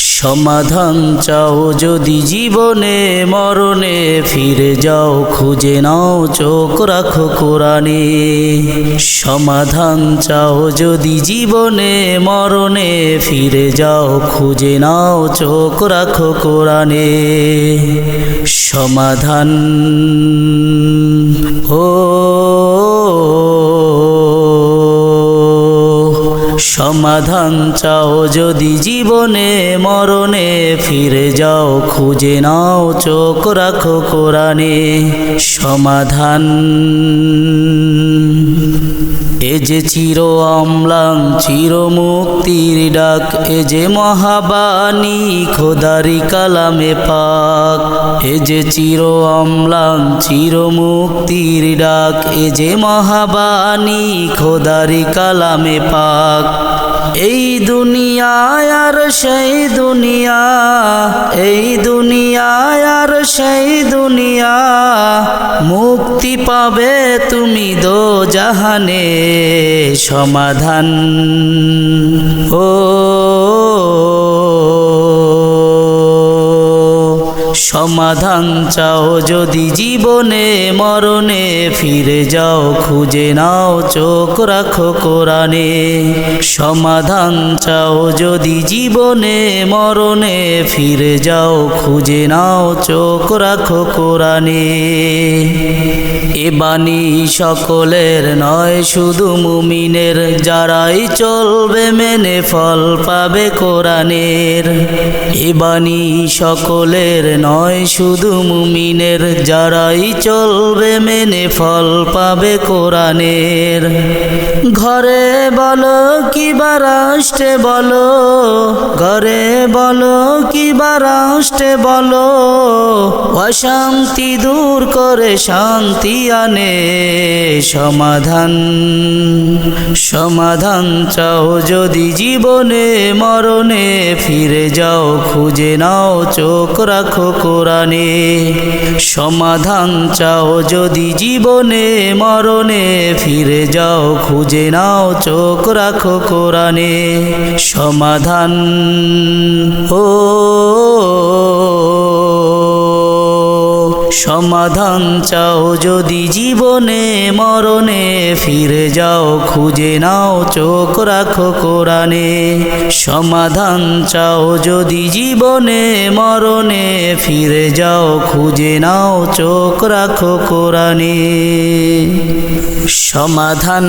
সমাধান চাও যদি জীবনে মরণে, ফিরে যাও খুঁজে নাও চোখ রাখো কোরআনে। সমাধান চাও যদি জীবনে মরণে, ফিরে যাও খুঁজে নাও চোখ রাখো কোরআনে। সমাধান সমাধান চাও যদি জীবনে মরণে, ফিরে যাও খুঁজে নাও চোখ রাখো কোরআনে। সমাধান এ যে চির অম্লান চির মুক্তির ডাক, এ যে মহাবাণী খোদারি কালামে পাক। এ যে চির অম্লান চির মুক্তির ডাক, এ যে মহাবাণী খোদারি কালামে পাক। এই দুনিয়ায় আর সেই দুনিয়া, এই দুনিয়ায় আর সেই দুনিয়া, মুক্তি পাবে তুমি দো জাহানে। সমাধান সমাধান চাও যদি জীবনে মরণে, ফিরে যাও খুঁজে নাও চোখ রাখো কোরআনে। সমাধান চাও যদি জীবনে মরণে, ফিরে যাও খুঁজে নাও চোখ রাখো কোরআনে। এ বাণী সকলের নয় শুধু মুমিনের, যারাই চলবে মেনে ফল পাবে কোরআনের। এ বাণী সকলের নয় শুধু মুমিনের, যারাই চলবে মেনে ফল পাবে কোরআনের। ঘরে বলো কিবা রাষ্ট্রে বলো, ঘরে বলো কিবা রাষ্ট্রে বলো, অশান্তি দূর করে শান্তি আনে। সমাধান সমাধান চাও যদি জীবনে মরণে, ফিরে যাও খুঁজে নাও চোখ রাখো কোরআনে। সমাধান চাও যদি জীবনে মরণে, ফিরে যাও খুঁজে নাও চোখ রাখো কোরআনে। সমাধান সমাধান চাও যদি জীবনে মরণে, ফিরে যাও খুঁজে নাও চোখ রাখো কোরআনে। সমাধান চাও যদি জীবনে মরণে, ফিরে যাও খুঁজে নাও চোখ রাখো কোরআনে। সমাধান